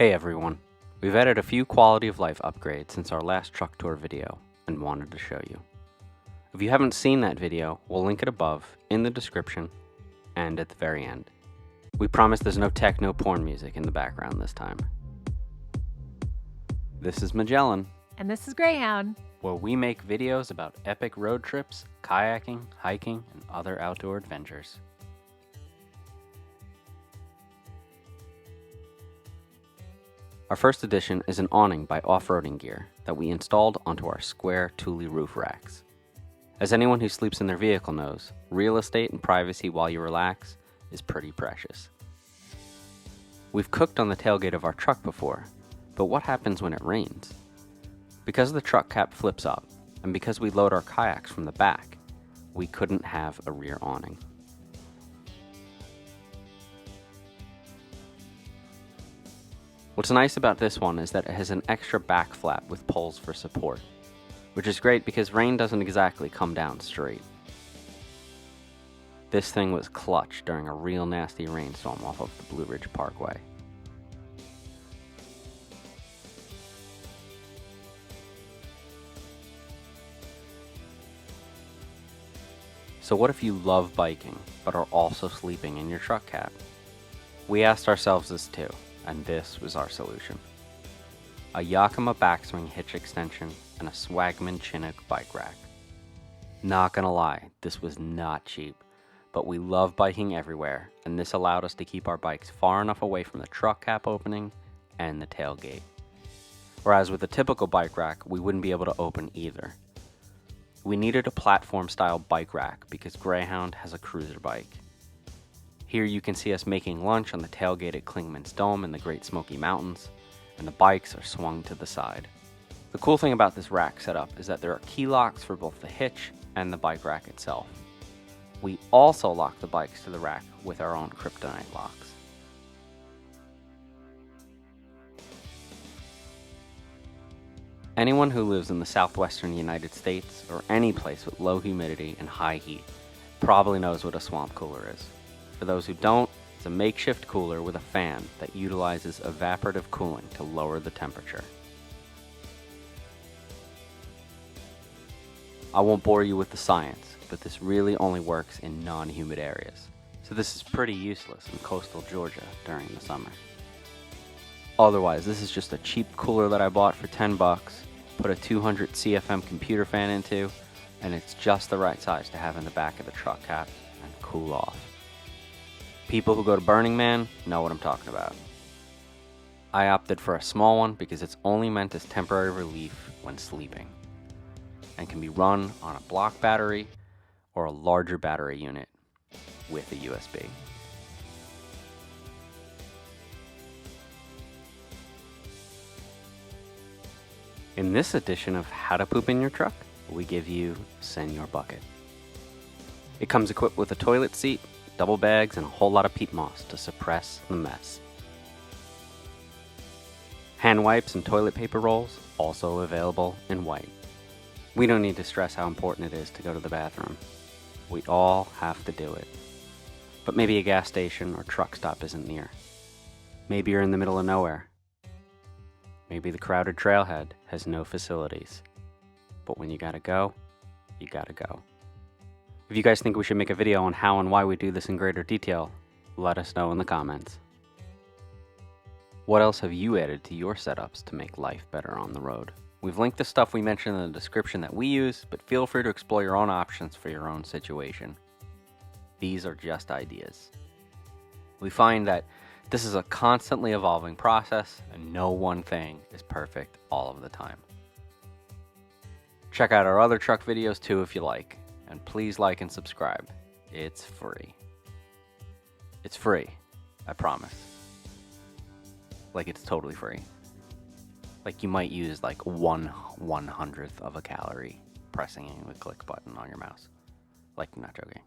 Hey everyone, we've added a few quality of life upgrades since our last truck tour video and wanted to show you. If you haven't seen that video, we'll link it above, in the description, and at the very end. We promise there's no techno porn music in the background this time. This is Magellan, And this is Greyhound, where we make videos about epic road trips, kayaking, hiking, and other outdoor adventures. Our first addition is an awning by Off-Roading Gear that we installed onto our square Thule roof racks. As anyone who sleeps in their vehicle knows, real estate and privacy while you relax is pretty precious. We've cooked on the tailgate of our truck before, but what happens when it rains? Because the truck cap flips up, and because we load our kayaks from the back, we couldn't have a rear awning. What's nice about this one is that it has an extra back flap with poles for support, which is great because rain doesn't exactly come down straight. This thing was clutch during a real nasty rainstorm off of the Blue Ridge Parkway. So what if you love biking, but are also sleeping in your truck cab? We asked ourselves this too, and this was our solution. A Yakima backswing hitch extension and a Swagman Chinook bike rack. Not gonna lie, this was not cheap, but we love biking everywhere, and this allowed us to keep our bikes far enough away from the truck cap opening and the tailgate. Whereas with a typical bike rack, we wouldn't be able to open either. We needed a platform-style bike rack because Greyhound has a cruiser bike. Here you can see us making lunch on the tailgate at Klingman's Dome in the Great Smoky Mountains, and the bikes are swung to the side. The cool thing about this rack setup is that there are key locks for both the hitch and the bike rack itself. We also lock the bikes to the rack with our own kryptonite locks. Anyone who lives in the southwestern United States or any place with low humidity and high heat probably knows what a swamp cooler is. For those who don't, it's a makeshift cooler with a fan that utilizes evaporative cooling to lower the temperature. I won't bore you with the science, but this really only works in non-humid areas, so this is pretty useless in coastal Georgia during the summer. Otherwise, this is just a cheap cooler that I bought for $10, put a 200 CFM computer fan into, and it's just the right size to have in the back of the truck cap and cool off. People who go to Burning Man know what I'm talking about. I opted for a small one because it's only meant as temporary relief when sleeping, and can be run on a block battery or a larger battery unit with a USB. In this edition of How to Poop in Your Truck, we give you Senior Bucket. It comes equipped with a toilet seat, double bags, and a whole lot of peat moss to suppress the mess. Hand wipes and toilet paper rolls, also available in white. We don't need to stress how important it is to go to the bathroom. We all have to do it. But maybe a gas station or truck stop isn't near. Maybe you're in the middle of nowhere. Maybe the crowded trailhead has no facilities. But when you gotta go, you gotta go. If you guys think we should make a video on how and why we do this in greater detail, let us know in the comments. What else have you added to your setups to make life better on the road? We've linked the stuff we mentioned in the description that we use, but feel free to explore your own options for your own situation. These are just ideas. We find that this is a constantly evolving process, and no one thing is perfect all of the time. Check out our other truck videos too if you like, and please like and subscribe. It's free. It's free, I promise. Like it's totally free. Like you might use like 1/100th of a calorie pressing the click button on your mouse. Like, I'm not joking.